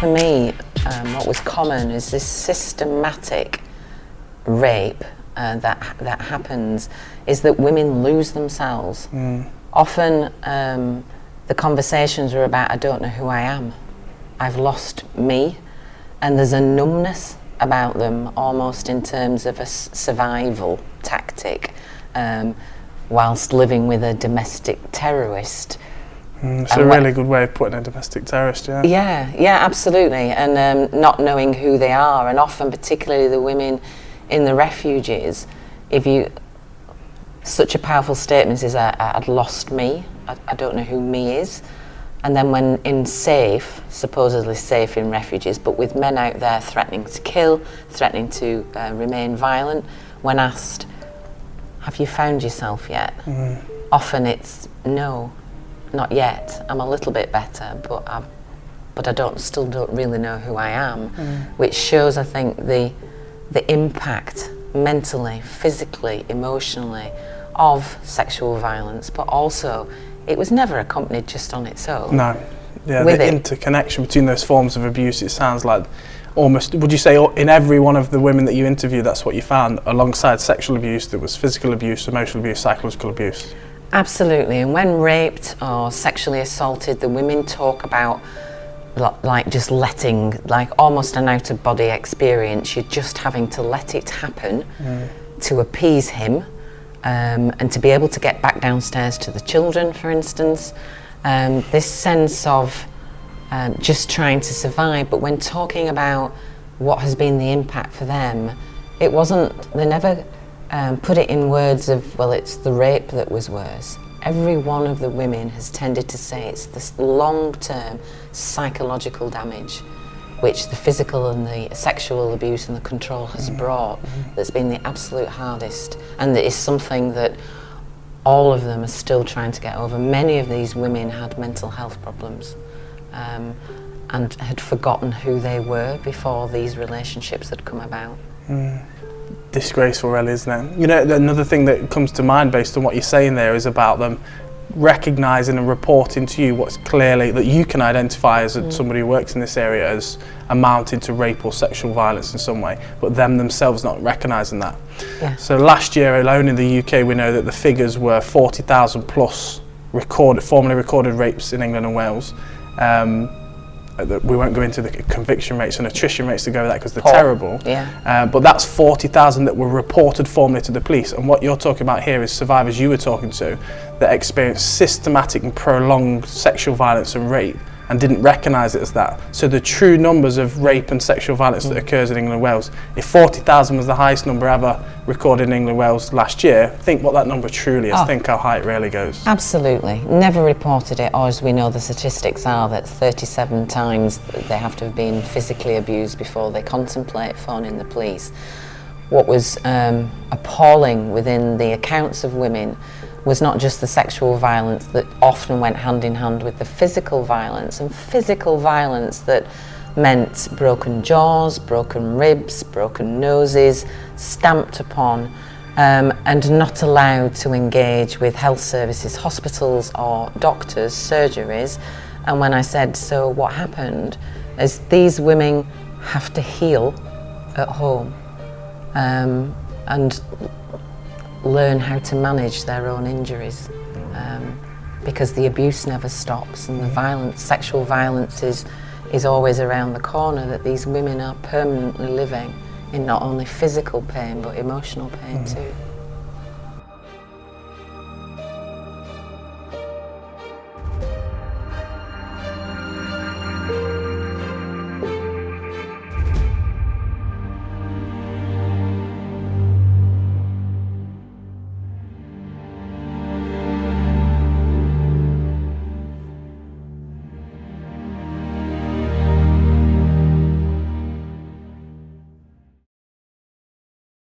for me, what was common is this systematic rape that happens is that women lose themselves. Often the conversations are about, I don't know who I am, I've lost me, and there's a numbness about them, almost in terms of a survival tactic, whilst living with a domestic terrorist. It's a really good way of putting a domestic terrorist, yeah. Yeah, absolutely, and not knowing who they are, and often particularly the women in the refuges, such a powerful statement is, I'd lost me, I don't know who me is. And then when supposedly safe in refuges, but with men out there threatening to kill, threatening to remain violent, when asked, have you found yourself yet? Often it's, no, not yet. I'm a little bit better, but I still don't really know who I am, which shows, I think, the impact mentally, physically, emotionally of sexual violence, but also it was never accompanied just on its own. No, yeah, the interconnection between those forms of abuse, it sounds like almost, would you say in every one of the women that you interviewed, that's what you found, alongside sexual abuse, there was physical abuse, emotional abuse, psychological abuse? Absolutely, and when raped or sexually assaulted, the women talk about like just letting, like almost an out-of-body experience. You're just having to let it happen to appease him, and to be able to get back downstairs to the children, for instance. This sense of just trying to survive, but when talking about what has been the impact for them, they never put it in words of, well, it's the rape that was worse. Every one of the women has tended to say it's this long-term psychological damage which the physical and the sexual abuse and the control has brought, that's been the absolute hardest, and that is something that all of them are still trying to get over. Many of these women had mental health problems and had forgotten who they were before these relationships had come about. Disgraceful, really, isn't it? You know, another thing that comes to mind based on what you're saying there is about them recognising and reporting to you what's clearly, that you can identify as somebody who works in this area as amounting to rape or sexual violence in some way, but them themselves not recognising that. Yeah. So last year alone in the UK, we know that the figures were 40,000 plus formally recorded rapes in England and Wales. We won't go into the conviction rates and attrition rates to go with that because they're terrible. Yeah. But that's 40,000 that were reported formally to the police. And what you're talking about here is survivors you were talking to that experienced systematic and prolonged sexual violence and rape and didn't recognise it as that. So the true numbers of rape and sexual violence that occurs in England and Wales, if 40,000 was the highest number ever recorded in England and Wales last year, think what that number truly is. Think how high it really goes. Absolutely. Never reported it, or as we know the statistics are, that 37 times they have to have been physically abused before they contemplate phoning the police. What was appalling within the accounts of women was not just the sexual violence that often went hand in hand with the physical violence, and physical violence that meant broken jaws, broken ribs, broken noses, stamped upon, and not allowed to engage with health services, hospitals or doctors, surgeries. And when I said, so what happened, is these women have to heal at home and learn how to manage their own injuries, because the abuse never stops, and the sexual violence is always around the corner, that these women are permanently living in not only physical pain but emotional pain too.